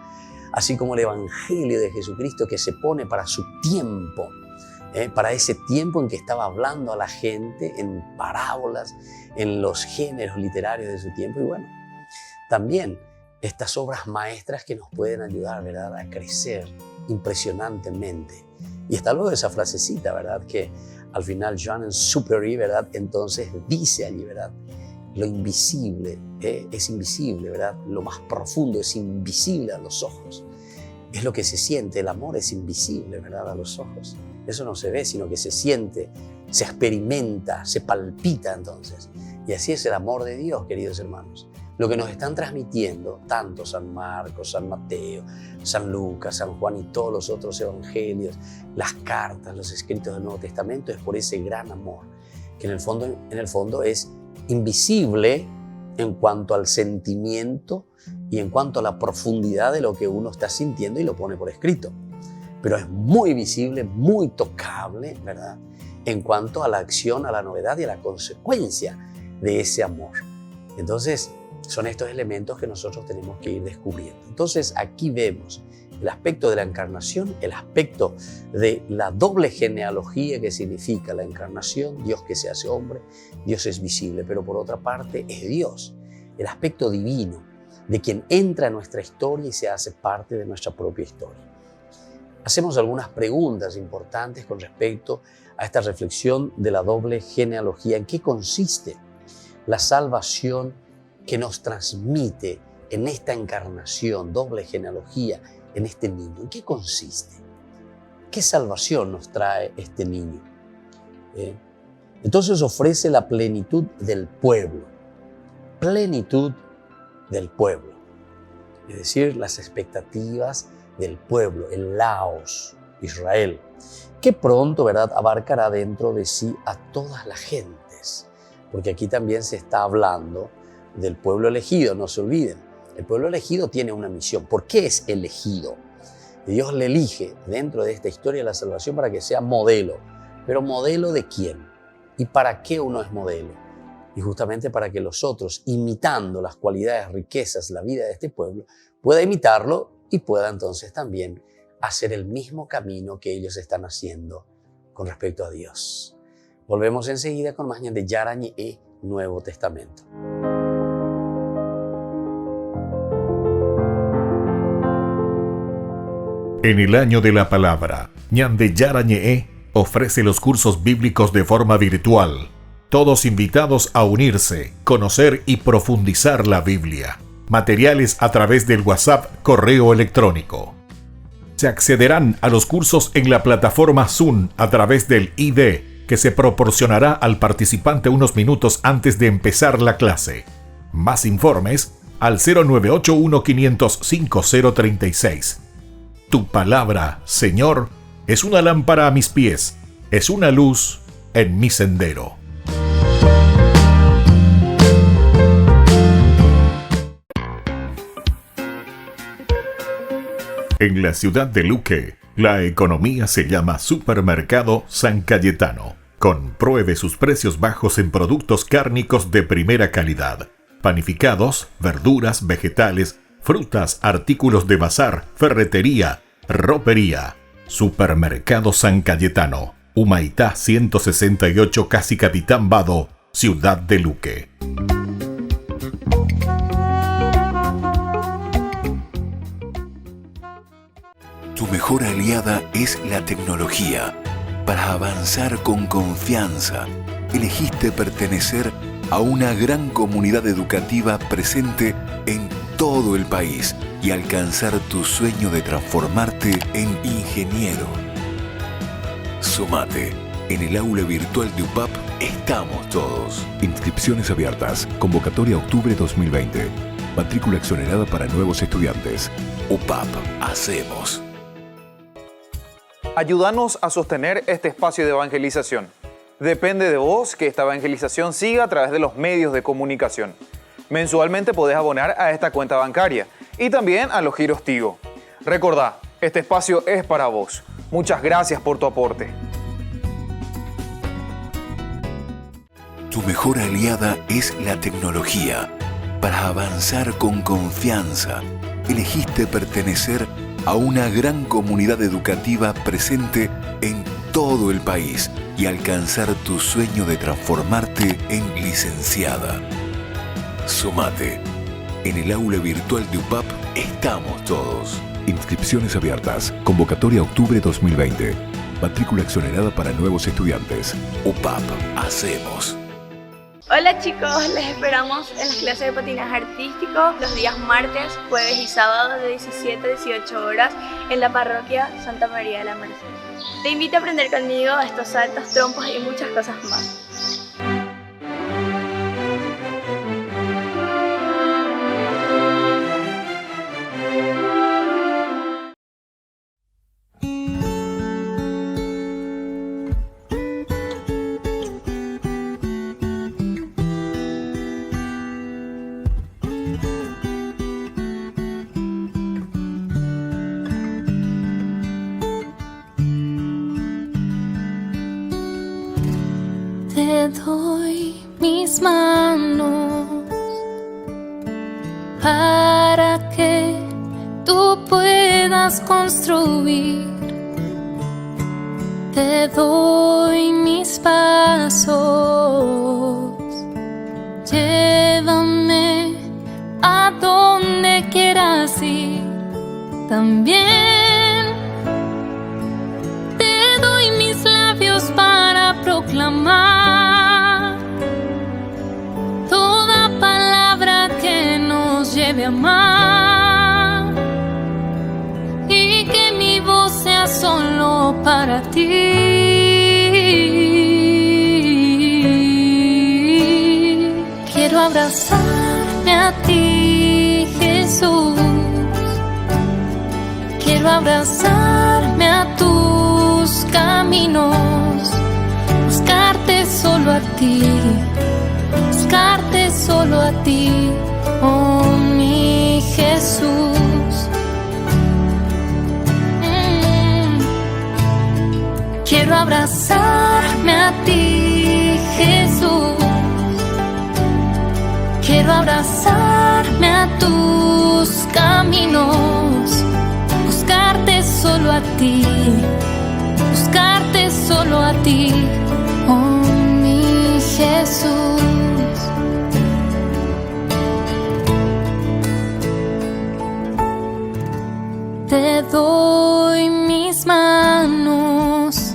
así como el evangelio de Jesucristo que se pone para su tiempo, para ese tiempo en que estaba hablando a la gente en parábolas, en los géneros literarios de su tiempo. Y bueno, también estas obras maestras que nos pueden ayudar, ¿verdad?, a crecer impresionantemente. Y está luego esa frasecita, ¿verdad?, que al final Jean Exupéry, ¿verdad?, entonces dice allí, ¿verdad?, lo invisible es invisible, ¿verdad? Lo más profundo es invisible a los ojos. Es lo que se siente, el amor es invisible, ¿verdad?, a los ojos. Eso no se ve, sino que se siente, se experimenta, se palpita entonces. Y así es el amor de Dios, queridos hermanos. Lo que nos están transmitiendo tanto San Marcos, San Mateo, San Lucas, San Juan y todos los otros evangelios, las cartas, los escritos del Nuevo Testamento, es por ese gran amor, que en el fondo es invisible en cuanto al sentimiento y en cuanto a la profundidad de lo que uno está sintiendo y lo pone por escrito. Pero es muy visible, muy tocable, ¿verdad?, en cuanto a la acción, a la novedad y a la consecuencia de ese amor. Entonces, son estos elementos que nosotros tenemos que ir descubriendo. Entonces, aquí vemos el aspecto de la encarnación, el aspecto de la doble genealogía que significa la encarnación, Dios que se hace hombre, Dios es visible, pero por otra parte es Dios, el aspecto divino de quien entra en nuestra historia y se hace parte de nuestra propia historia. Hacemos algunas preguntas importantes con respecto a esta reflexión de la doble genealogía. ¿En qué consiste la salvación que nos transmite en esta encarnación, doble genealogía, en este niño? ¿En qué consiste? ¿Qué salvación nos trae este niño? Entonces ofrece la plenitud del pueblo. Plenitud del pueblo. Es decir, las expectativas del pueblo, el Laos, Israel, que pronto, ¿verdad?, abarcará dentro de sí a todas las gentes. Porque aquí también se está hablando del pueblo elegido, no se olviden. El pueblo elegido tiene una misión. ¿Por qué es elegido? Dios le elige dentro de esta historia de la salvación para que sea modelo. ¿Pero modelo de quién? ¿Y para qué uno es modelo? Y justamente para que los otros, imitando las cualidades, riquezas, la vida de este pueblo, pueda imitarlo y pueda entonces también hacer el mismo camino que ellos están haciendo con respecto a Dios. Volvemos enseguida con más de Yarañe y Nuevo Testamento. En el año de la palabra, Ñande Yarañe ofrece los cursos bíblicos de forma virtual. Todos invitados a unirse, conocer y profundizar la Biblia. Materiales a través del WhatsApp, correo electrónico. Se accederán a los cursos en la plataforma Zoom a través del ID, que se proporcionará al participante unos minutos antes de empezar la clase. Más informes al 0981-500-5036. Tu palabra, Señor, es una lámpara a mis pies, es una luz en mi sendero. En la ciudad de Luque, la economía se llama Supermercado San Cayetano. Compruebe sus precios bajos en productos cárnicos de primera calidad. Panificados, verduras, vegetales, frutas, artículos de bazar, ferretería, ropería. Supermercado San Cayetano. Humaitá 168, Casi Capitán Vado, ciudad de Luque. Tu mejor aliada es la tecnología. Para avanzar con confianza, elegiste pertenecer a una gran comunidad educativa presente en todo el país y alcanzar tu sueño de transformarte en ingeniero. Sumate. En el aula virtual de UPAP estamos todos. Inscripciones abiertas. Convocatoria octubre 2020. Matrícula exonerada para nuevos estudiantes. UPAP. Hacemos. Ayúdanos a sostener este espacio de evangelización. Depende de vos que esta evangelización siga a través de los medios de comunicación. Mensualmente podés abonar a esta cuenta bancaria y también a los giros Tigo. Recordá, este espacio es para vos. Muchas gracias por tu aporte. Tu mejor aliada es la tecnología. Para avanzar con confianza, elegiste pertenecer a una gran comunidad educativa presente en todo el país y alcanzar tu sueño de transformarte en licenciada. Sumate. En el aula virtual de UPAP estamos todos. Inscripciones abiertas. Convocatoria octubre 2020. Matrícula exonerada para nuevos estudiantes. UPAP. Hacemos. Hola chicos, les esperamos en las clases de patinaje artístico los días martes, jueves y sábados de 17 a 18 horas en la parroquia Santa María de la Merced. Te invito a aprender conmigo estos saltos, trompos y muchas cosas más. Te doy mis manos para que tú puedas construir. Te doy mis pasos, llévame a donde quieras ir. También te doy mis labios para proclamar toda palabra que nos lleve a amar y que mi voz sea solo para ti. Quiero abrazarme a ti, Jesús. Quiero abrazarme a tus caminos, buscarte solo a ti, buscarte solo a ti, oh mi Jesús. Quiero abrazarme a ti, Jesús. Quiero abrazarme a tus caminos, buscarte solo a ti, buscarte solo a ti, oh mi Jesús. Te doy mis manos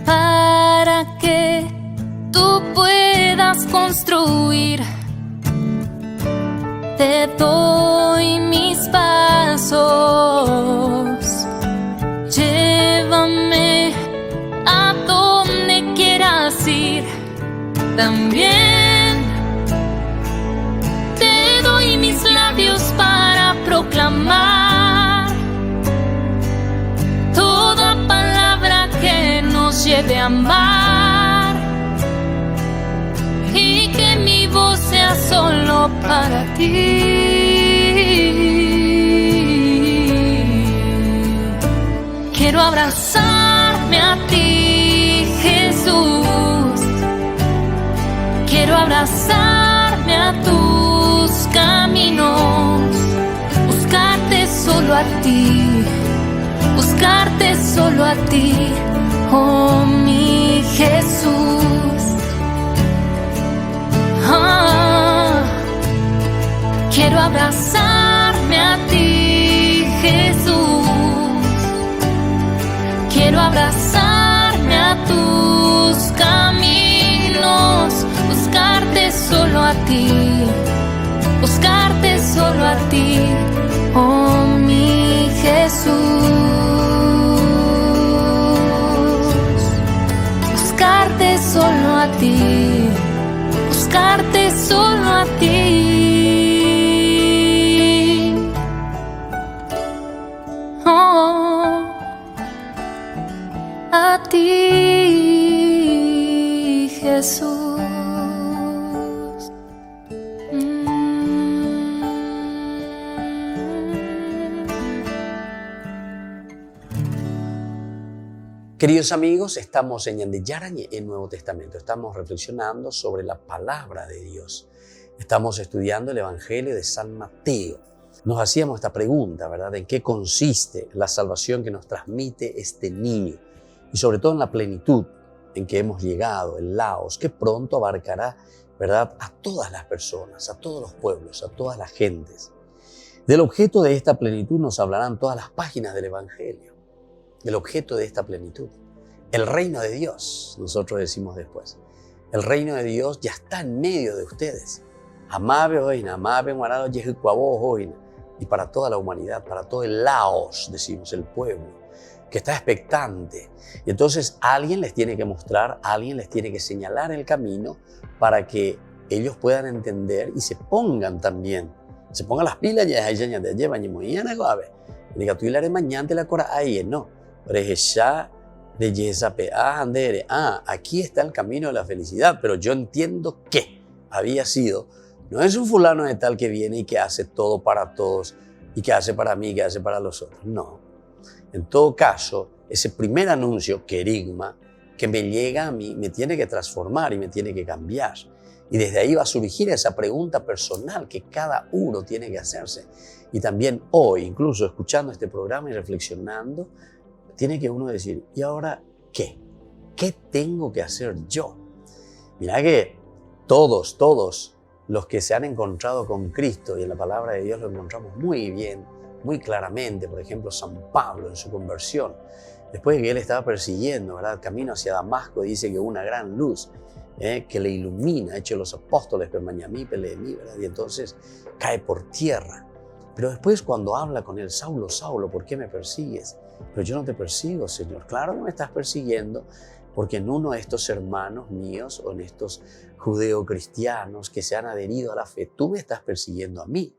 para que puedas construir. Te doy mis pasos, llévame a donde quieras ir. También te doy mis labios para proclamar toda palabra que nos lleve a amar, y que mi voz sea solo para ti. Quiero abrazarme a ti, Jesús. Quiero abrazarme a tus caminos, buscarte solo a ti, buscarte solo a ti, oh mi Jesús. Quiero abrazarme a ti, Jesús. Quiero abrazarme a tus caminos, buscarte solo a ti, buscarte solo a ti, oh mi Jesús. Buscarte solo a ti, buscarte solo a ti. Oh, a ti, Jesús. Queridos amigos, estamos en Ñande Yarañe, el Nuevo Testamento. Estamos reflexionando sobre la palabra de Dios. Estamos estudiando el Evangelio de San Mateo. Nos hacíamos esta pregunta, ¿verdad? ¿En qué consiste la salvación que nos transmite este niño? Y sobre todo en la plenitud en que hemos llegado, el laos, que pronto abarcará, ¿verdad?, a todas las personas, a todos los pueblos, a todas las gentes. Del objeto de esta plenitud nos hablarán todas las páginas del Evangelio. El objeto de esta plenitud, el reino de Dios, nosotros decimos después. El reino de Dios ya está en medio de ustedes. Amabe hoy, amabe guarado yehucuabo hoy, y para toda la humanidad, para todo el laos, decimos, el pueblo, que está expectante. Y entonces alguien les tiene que mostrar, alguien les tiene que señalar el camino para que ellos puedan entender y se pongan también, se pongan las pilas ya de llevan y muy bien, diga tú y la mañana la cora ahí, no. Aquí está el camino de la felicidad, pero yo entiendo que había sido, no es un fulano de tal que viene y que hace todo para todos y que hace para mí, que hace para los otros. No. En todo caso, ese primer anuncio, querigma, que me llega a mí, me tiene que transformar y me tiene que cambiar. Y desde ahí va a surgir esa pregunta personal que cada uno tiene que hacerse. Y también hoy, incluso escuchando este programa y reflexionando, tiene que uno decir, ¿y ahora qué? ¿Qué tengo que hacer yo? Mirá que todos los que se han encontrado con Cristo, y en la palabra de Dios lo encontramos muy bien, muy claramente. Por ejemplo, San Pablo en su conversión, después de que él estaba persiguiendo, ¿verdad?, camino hacia Damasco, dice que una gran luz que le ilumina, hecho los apóstoles, ¿verdad?, y entonces cae por tierra. Pero después cuando habla con él, Saulo, Saulo, ¿por qué me persigues? Pero yo no te persigo, Señor. Claro que me estás persiguiendo porque en uno de estos hermanos míos o en estos judeocristianos que se han adherido a la fe, tú me estás persiguiendo a mí.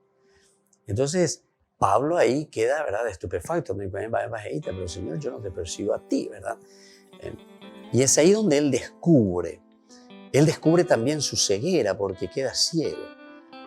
Entonces, Pablo ahí queda, ¿verdad?, estupefacto. Me dice, pero Señor, yo no te persigo a ti, ¿verdad? Y es ahí donde él descubre también su ceguera porque queda ciego.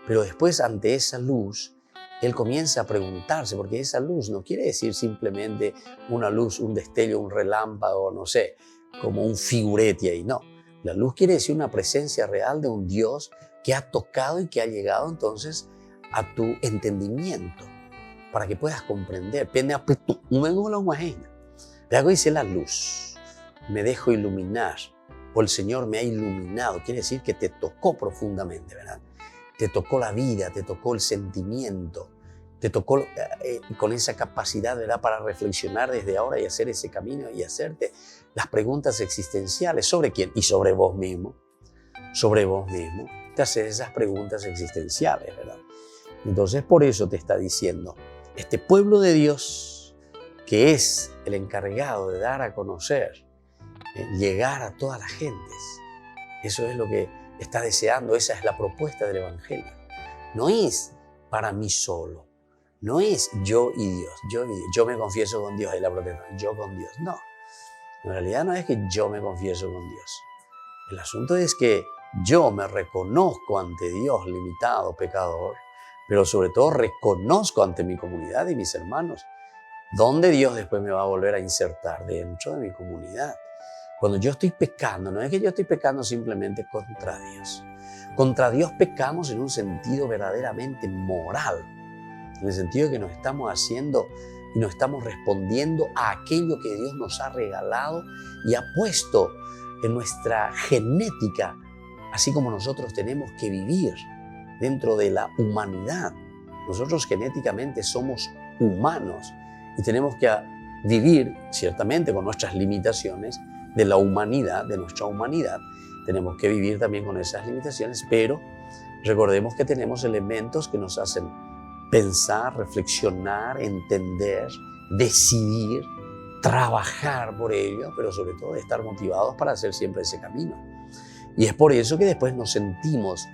Pero después, ante esa luz, él comienza a preguntarse, porque esa luz no quiere decir simplemente una luz, un destello, un relámpago, no sé, como un figurete ahí, no. La luz quiere decir una presencia real de un Dios que ha tocado y que ha llegado entonces a tu entendimiento, para que puedas comprender. Luego dice la luz, me dejo iluminar, o el Señor me ha iluminado, quiere decir que te tocó profundamente, ¿verdad? Te tocó la vida, te tocó el sentimiento, te tocó con esa capacidad, ¿verdad?, para reflexionar desde ahora y hacer ese camino y hacerte las preguntas existenciales. ¿Sobre quién? Y sobre vos mismo. sobre vos mismo, te haces esas preguntas existenciales, ¿verdad? Entonces por eso te está diciendo, este pueblo de Dios, que es el encargado de dar a conocer, llegar a todas las gentes, eso es lo que está deseando, esa es la propuesta del Evangelio. No es para mí solo, no es yo y Dios, yo me confieso con Dios, y la protesta, yo con Dios, no. En realidad no es que yo me confieso con Dios. El asunto es que yo me reconozco ante Dios, limitado, pecador, pero sobre todo reconozco ante mi comunidad y mis hermanos, donde Dios después me va a volver a insertar dentro de mi comunidad. Cuando yo estoy pecando, no es que yo estoy pecando simplemente contra Dios. Contra Dios pecamos en un sentido verdaderamente moral, en el sentido de que nos estamos haciendo y nos estamos respondiendo a aquello que Dios nos ha regalado y ha puesto en nuestra genética, así como nosotros tenemos que vivir dentro de la humanidad. Nosotros genéticamente somos humanos y tenemos que vivir, ciertamente con nuestras limitaciones, de la humanidad, de nuestra humanidad. Tenemos que vivir también con esas limitaciones, pero recordemos que tenemos elementos que nos hacen pensar, reflexionar, entender, decidir, trabajar por ello, pero sobre todo de estar motivados para hacer siempre ese camino. Y es por eso que después nos sentimos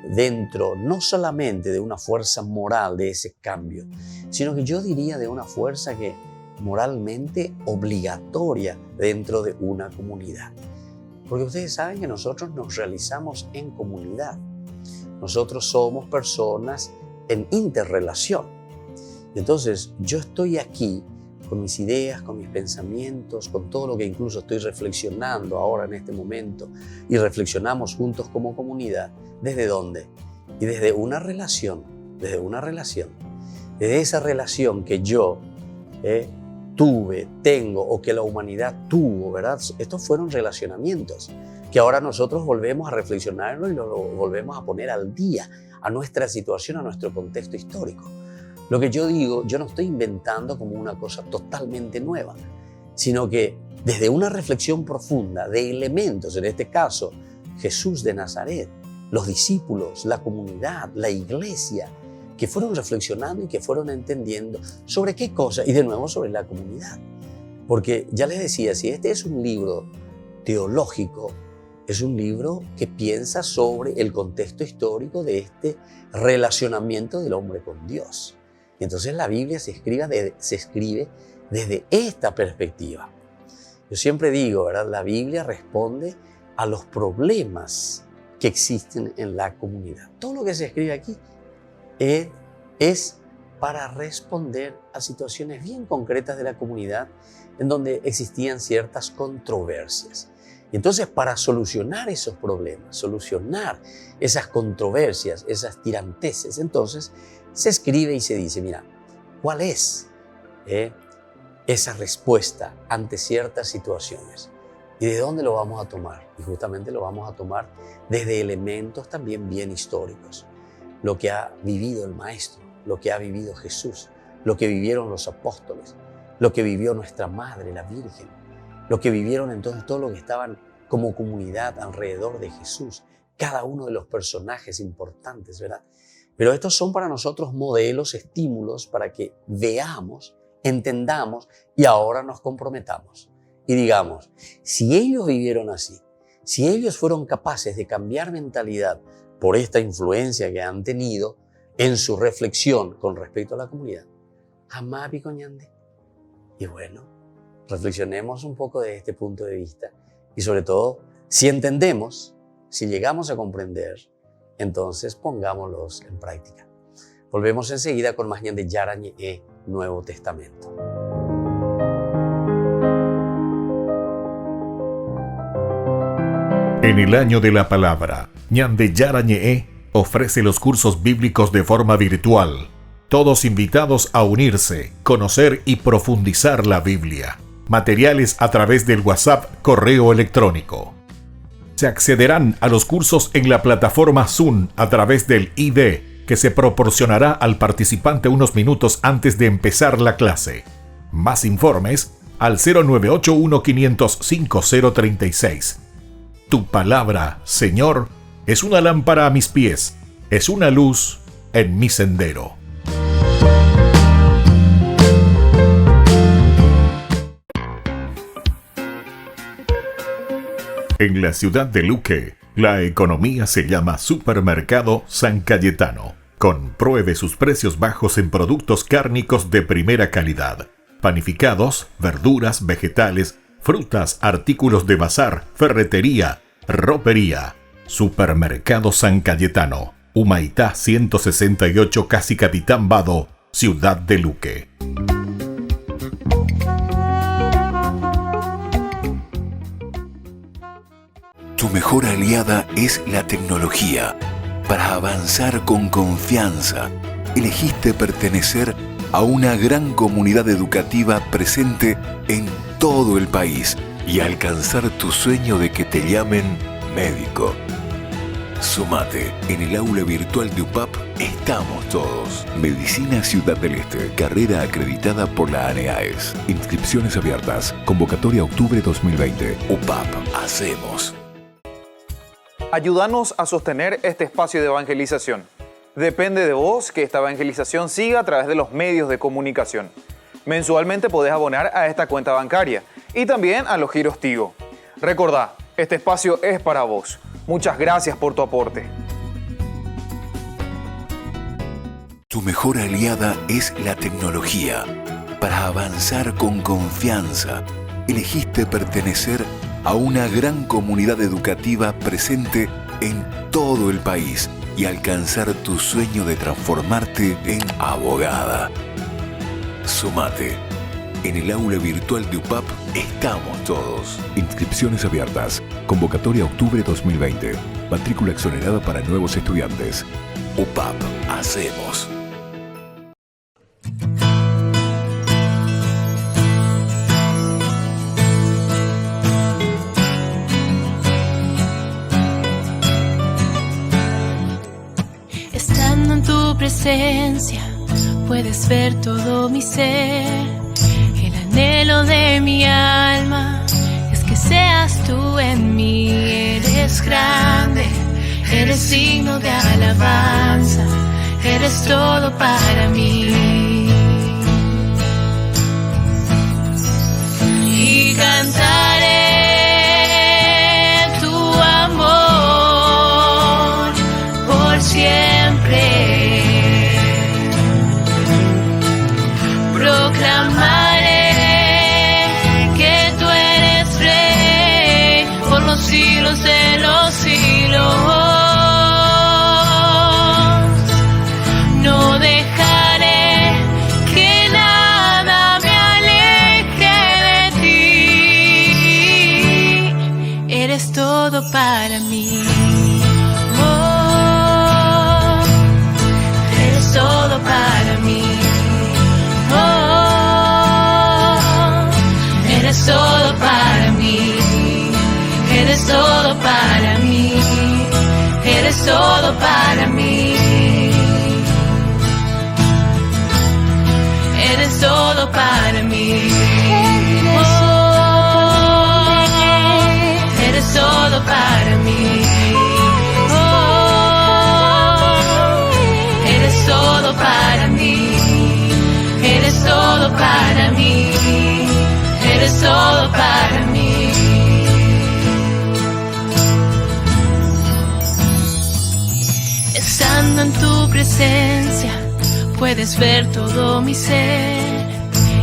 dentro no solamente de una fuerza moral de ese cambio, sino que yo diría de una fuerza que moralmente obligatoria dentro de una comunidad. Porque ustedes saben que nosotros nos realizamos en comunidad. Nosotros somos personas en interrelación. Entonces, yo estoy aquí con mis ideas, con mis pensamientos, con todo lo que incluso estoy reflexionando ahora en este momento, y reflexionamos juntos como comunidad. ¿Desde dónde? Y desde una relación, desde esa relación que yo tuve, tengo, o que la humanidad tuvo, ¿verdad? Estos fueron relacionamientos que ahora nosotros volvemos a reflexionarlo y lo volvemos a poner al día, a nuestra situación, a nuestro contexto histórico. Lo que yo digo, yo no estoy inventando como una cosa totalmente nueva, sino que desde una reflexión profunda de elementos, en este caso Jesús de Nazaret, los discípulos, la comunidad, la iglesia, que fueron reflexionando y que fueron entendiendo sobre qué cosa, y de nuevo sobre la comunidad. Porque ya les decía, si este es un libro teológico, es un libro que piensa sobre el contexto histórico de este relacionamiento del hombre con Dios. Y entonces la Biblia se escribe desde esta perspectiva. Yo siempre digo, ¿verdad? La Biblia responde a los problemas que existen en la comunidad. Todo lo que se escribe aquí es para responder a situaciones bien concretas de la comunidad en donde existían ciertas controversias. Y entonces, para solucionar esos problemas, solucionar esas controversias, esas tiranteses, entonces se escribe y se dice, mira, ¿cuál es esa respuesta ante ciertas situaciones? ¿Y de dónde lo vamos a tomar? Y justamente lo vamos a tomar desde elementos también bien históricos. Lo que ha vivido el Maestro, lo que ha vivido Jesús, lo que vivieron los apóstoles, lo que vivió nuestra Madre, la Virgen, lo que vivieron entonces todos los que estaban como comunidad alrededor de Jesús, cada uno de los personajes importantes, ¿verdad? Pero estos son para nosotros modelos, estímulos para que veamos, entendamos y ahora nos comprometamos. Y digamos, si ellos vivieron así, si ellos fueron capaces de cambiar mentalidad por esta influencia que han tenido en su reflexión con respecto a la comunidad, jamás picoñande. Y bueno, reflexionemos un poco de este punto de vista y sobre todo, si entendemos, si llegamos a comprender, entonces pongámoslos en práctica. Volvemos enseguida con más Ñande Yarañe Nuevo Testamento. En el año de la palabra, Ñande Yarañe ofrece los cursos bíblicos de forma virtual. Todos invitados a unirse, conocer y profundizar la Biblia. Materiales a través del WhatsApp, correo electrónico. Se accederán a los cursos en la plataforma Zoom a través del ID que se proporcionará al participante unos minutos antes de empezar la clase. Más informes al 0981 500 5036. Tu palabra, Señor, es una lámpara a mis pies, es una luz en mi sendero. En la ciudad de Luque, la economía se llama Supermercado San Cayetano. Compruebe sus precios bajos en productos cárnicos de primera calidad. Panificados, verduras, vegetales, frutas, artículos de bazar, ferretería, ropería. Supermercado San Cayetano, Humaitá 168, Casi Capitán Vado, ciudad de Luque. Tu mejor aliada es la tecnología. Para avanzar con confianza, elegiste pertenecer a una gran comunidad educativa presente en todo el país y alcanzar tu sueño de que te llamen médico. Sumate. En el aula virtual de UPAP estamos todos. Medicina Ciudad del Este. Carrera acreditada por la ANEAES. Inscripciones abiertas. Convocatoria octubre 2020. UPAP. Hacemos. Ayúdanos a sostener este espacio de evangelización. Depende de vos que esta evangelización siga a través de los medios de comunicación. Mensualmente podés abonar a esta cuenta bancaria y también a los giros Tigo. Recordá, este espacio es para vos. Muchas gracias por tu aporte. Tu mejor aliada es la tecnología. Para avanzar con confianza, elegiste pertenecer a una gran comunidad educativa presente en todo el país y alcanzar tu sueño de transformarte en abogada. Sumate. En el aula virtual de UPAP estamos todos. Inscripciones abiertas. Convocatoria octubre 2020. Matrícula exonerada para nuevos estudiantes. UPAP. Hacemos. Estando en tu presencia, puedes ver todo mi ser. El anhelo de mi alma es que seas tú en mí. Eres grande, eres digno de alabanza, eres todo para mí. Y cantaré tu amor por siempre. Proclamaré que tú eres rey por los siglos de los siglos. No dejaré que nada me aleje de ti. Eres todo para mí. Oh, eres todo para mí. Eres todo para mí, eres todo para mí, eres todo para mí, eres todo para mí, oh, eres todo para mí, oh, eres todo para mí, eres todo para mí. Eres todo para mí. Estando en tu presencia, puedes ver todo mi ser.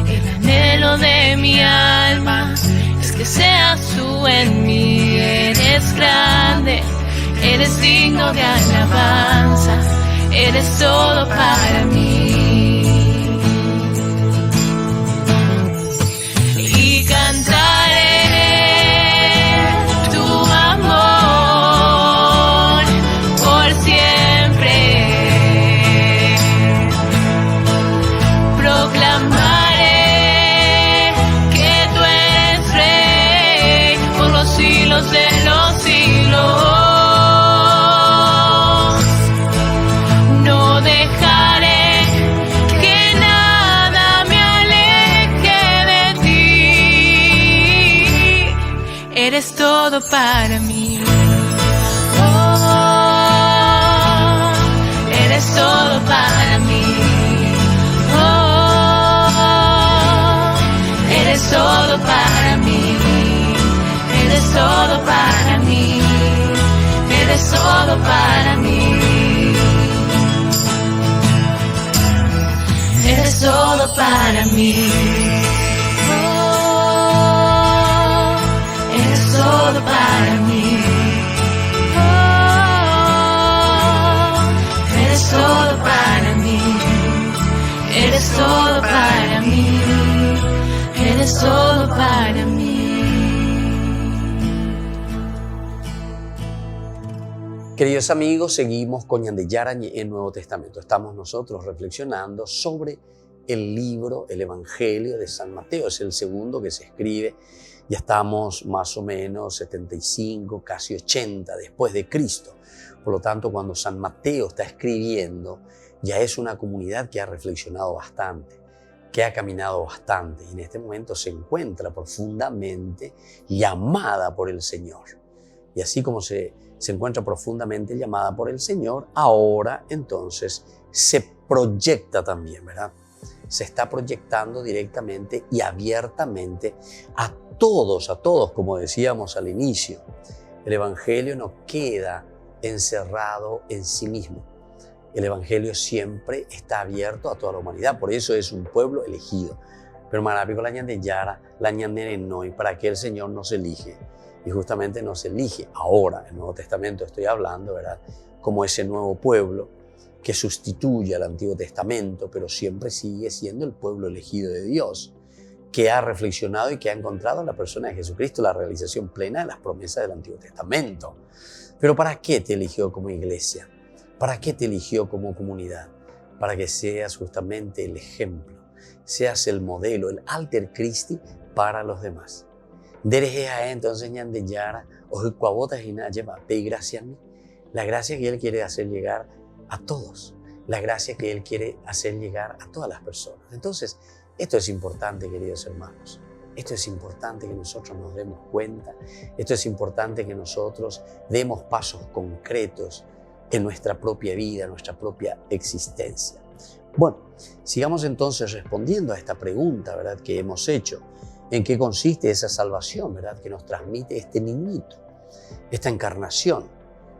El anhelo de mi alma es que seas tú en mí. Eres grande, eres digno de alabanza, eres todo para mí. Cantaré tu amor por siempre. Proclamaré que tú eres rey por los siglos de los siglos. No dejaré que nada me aleje de ti. Eres todo para mí. Oh, todo para mí. Eres todo para mí. Oh, eres todo para mí. Oh, eres todo para mí. Eres todo para mí. Eres todo para mí. Queridos amigos, seguimos con Ñan de Yarañe en el Nuevo Testamento. Estamos nosotros reflexionando sobre el libro, el Evangelio de San Mateo. Es el segundo que se escribe. Ya estamos más o menos 75, casi 80 después de Cristo. Por lo tanto, cuando San Mateo está escribiendo, ya es una comunidad que ha reflexionado bastante, que ha caminado bastante y en este momento se encuentra profundamente llamada por el Señor. Y así como se encuentra profundamente llamada por el Señor, ahora entonces se proyecta también, ¿verdad? Se está proyectando directamente y abiertamente a todos, como decíamos al inicio. El Evangelio no queda encerrado en sí mismo. El Evangelio siempre está abierto a toda la humanidad, por eso es un pueblo elegido. Pero marapico la Ñan de Yara, la Ñan de Noy, para que el Señor nos elige. Y justamente nos elige ahora, en el Nuevo Testamento estoy hablando, ¿verdad? Como ese nuevo pueblo que sustituye al Antiguo Testamento, pero siempre sigue siendo el pueblo elegido de Dios, que ha reflexionado y que ha encontrado en la persona de Jesucristo la realización plena de las promesas del Antiguo Testamento. Pero ¿para qué te eligió como iglesia? ¿Para qué te eligió como comunidad? Para que seas justamente el ejemplo, seas el modelo, el alter Christi para los demás. Dereje entonces Ñan de Yara, ojo cuabotas y nada lleva, pe gracia a mí. La gracia que Él quiere hacer llegar a todos, la gracia que Él quiere hacer llegar a todas las personas. Entonces, esto es importante, queridos hermanos. Esto es importante que nosotros nos demos cuenta. Esto es importante que nosotros demos pasos concretos en nuestra propia vida, en nuestra propia existencia. Bueno, sigamos entonces respondiendo a esta pregunta, ¿verdad?, que hemos hecho. ¿En qué consiste esa salvación, verdad?, que nos transmite este niñito, esta encarnación?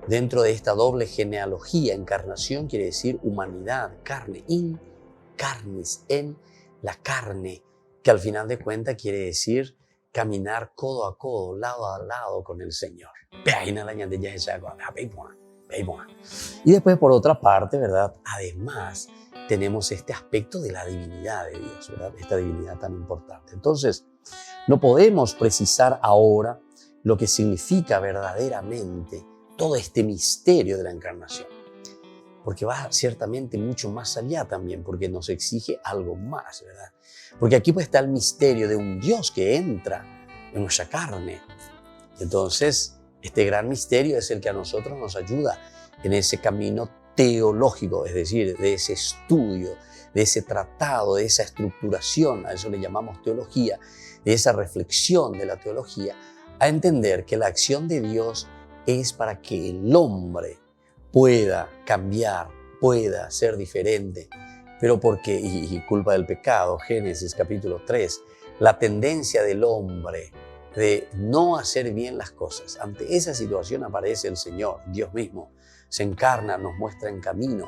Dentro de esta doble genealogía, encarnación quiere decir humanidad, carne, in carnis, en la carne, que al final de cuentas quiere decir caminar codo a codo, lado a lado con el Señor. Y después, por otra parte, ¿verdad?, además tenemos este aspecto de la divinidad de Dios, ¿verdad?, esta divinidad tan importante. Entonces, no podemos precisar ahora lo que significa verdaderamente todo este misterio de la encarnación, porque va ciertamente mucho más allá también, porque nos exige algo más, ¿verdad? Porque aquí pues está el misterio de un Dios que entra en nuestra carne. Entonces, este gran misterio es el que a nosotros nos ayuda en ese camino teológico, es decir, de ese estudio, de ese tratado, de esa estructuración, a eso le llamamos teología, de esa reflexión de la teología, a entender que la acción de Dios es para que el hombre pueda cambiar, pueda ser diferente, pero porque, y culpa del pecado, Génesis capítulo 3, la tendencia del hombre de no hacer bien las cosas. Ante esa situación aparece el Señor, Dios mismo, se encarna, nos muestra en camino.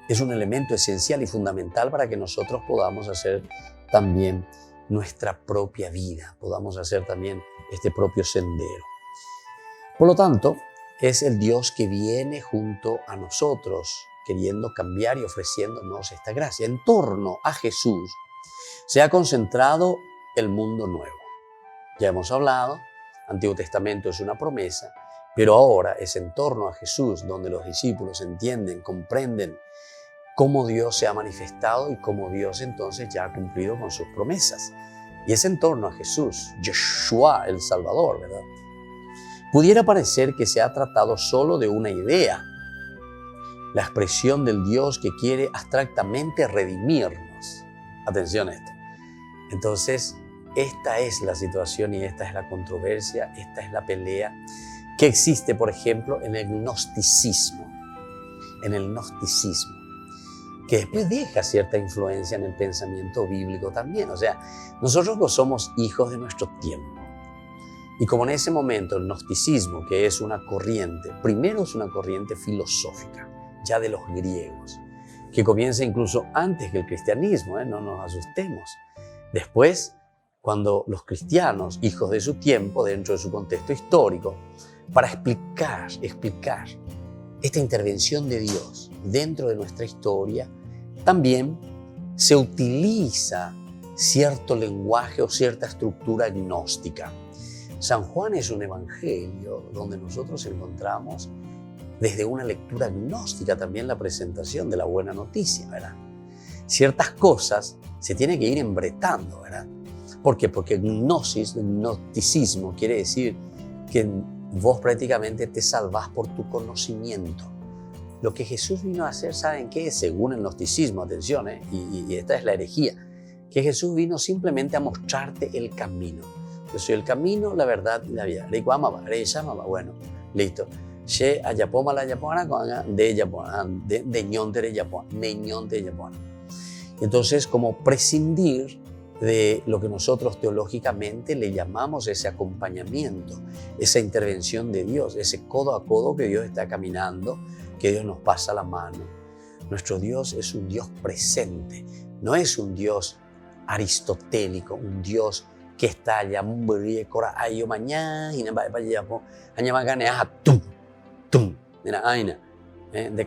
Es un elemento esencial y fundamental para que nosotros podamos hacer también nuestra propia vida, podamos hacer también este propio sendero. Por lo tanto, es el Dios que viene junto a nosotros, queriendo cambiar y ofreciéndonos esta gracia. En torno a Jesús se ha concentrado el mundo nuevo. Ya hemos hablado, Antiguo Testamento es una promesa, pero ahora es en torno a Jesús donde los discípulos entienden, comprenden cómo Dios se ha manifestado y cómo Dios entonces ya ha cumplido con sus promesas. Y es en torno a Jesús, Yeshua, el Salvador, ¿verdad? Pudiera parecer que se ha tratado solo de una idea, la expresión del Dios que quiere abstractamente redimirnos. Atención a esto. Entonces, esta es la situación y esta es la controversia, esta es la pelea que existe, por ejemplo, en el gnosticismo. En el gnosticismo, que después deja cierta influencia en el pensamiento bíblico también. O sea, nosotros no somos hijos de nuestro tiempo. Y como en ese momento el gnosticismo, que es una corriente, primero es una corriente filosófica, ya de los griegos, que comienza incluso antes que el cristianismo, no nos asustemos. Después, cuando los cristianos, hijos de su tiempo, dentro de su contexto histórico, para explicar esta intervención de Dios dentro de nuestra historia, también se utiliza cierto lenguaje o cierta estructura gnóstica. San Juan es un evangelio donde nosotros encontramos desde una lectura gnóstica también la presentación de la buena noticia, ¿verdad? Ciertas cosas se tienen que ir embretando, ¿verdad? ¿Por qué? Porque gnosticismo quiere decir que vos prácticamente te salvás por tu conocimiento. Lo que Jesús vino a hacer, ¿saben qué? Según el gnosticismo, atención, y esta es la herejía, que Jesús vino simplemente a mostrarte el camino. Yo soy el camino, la verdad y la vida. Bueno, listo. Entonces, como prescindir de lo que nosotros teológicamente le llamamos ese acompañamiento, esa intervención de Dios, ese codo a codo que Dios está caminando, que Dios nos pasa la mano. Nuestro Dios es un Dios presente, no es un Dios aristotélico, un Dios que está allá, de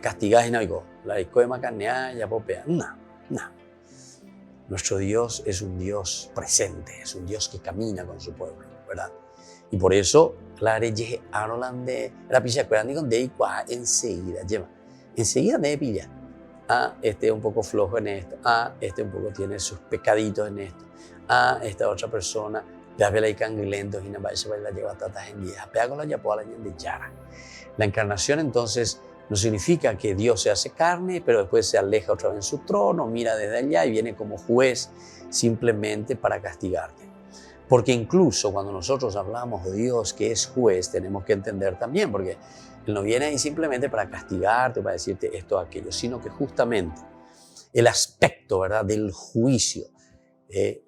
castigar y no, no. Nuestro Dios es un Dios presente, es un Dios que camina con su pueblo, ¿verdad? Y por eso, enseguida debe pillar. Este es un poco flojo en esto. Este un poco tiene sus pecaditos en esto. Esta otra persona, la encarnación entonces no significa que Dios se hace carne, pero después se aleja otra vez en su trono, mira desde allá y viene como juez simplemente para castigarte. Porque incluso cuando nosotros hablamos de Dios que es juez, tenemos que entender también, porque Él no viene ahí simplemente para castigarte, para decirte esto o aquello, sino que justamente el aspecto, ¿verdad?, del juicio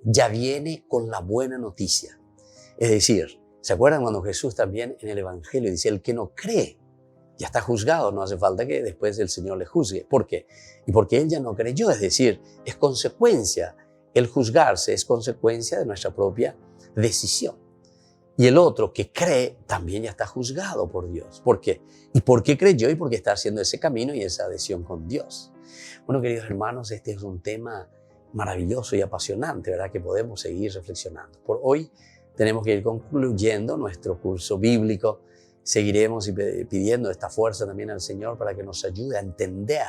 ya viene con la buena noticia. Es decir, ¿se acuerdan cuando Jesús también en el Evangelio dice, el que no cree ya está juzgado, no hace falta que después el Señor le juzgue? ¿Por qué? Y porque Él ya no creyó, es decir, es consecuencia, el juzgarse es consecuencia de nuestra propia decisión. Y el otro que cree también ya está juzgado por Dios. ¿Por qué? ¿Y por qué creyó? Y porque está haciendo ese camino y esa adhesión con Dios. Bueno, queridos hermanos, este es un tema maravilloso y apasionante, ¿verdad?, que podemos seguir reflexionando. Por hoy tenemos que ir concluyendo nuestro curso bíblico. Seguiremos pidiendo esta fuerza también al Señor para que nos ayude a entender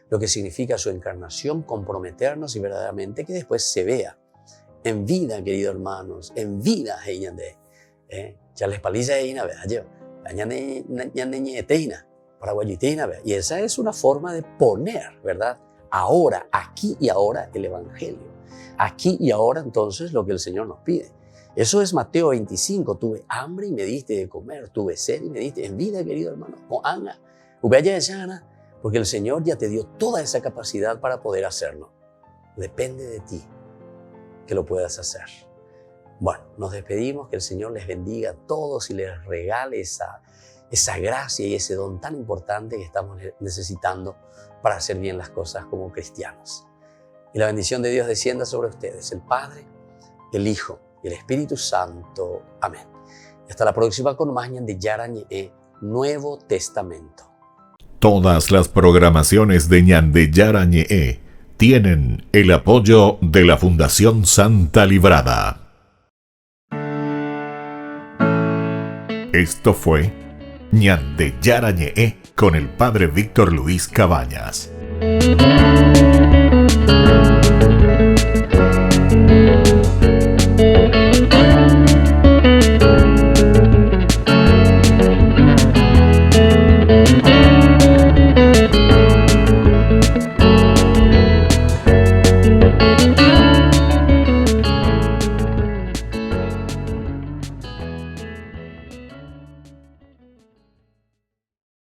lo que significa su encarnación, comprometernos y verdaderamente que después se vea en vida, queridos hermanos, en vida. Ya les paliza y esa es una forma de poner, ¿verdad?, ahora, aquí y ahora el Evangelio. Aquí y ahora entonces lo que el Señor nos pide. Eso es Mateo 25. Tuve hambre y me diste de comer. Tuve sed y me diste en vida, querido hermano. Porque el Señor ya te dio toda esa capacidad para poder hacerlo. Depende de ti que lo puedas hacer. Bueno, nos despedimos. Que el Señor les bendiga a todos y les regale esa gracia y ese don tan importante que estamos necesitando para hacer bien las cosas como cristianos. Y la bendición de Dios descienda sobre ustedes, el Padre, el Hijo y el Espíritu Santo. Amén. Y hasta la próxima con más de Yarañe, Nuevo Testamento. Todas las programaciones de Ñande Yarañe tienen el apoyo de la Fundación Santa Librada. Esto fue Ñande Yarañe con el Padre Víctor Luis Cabañas.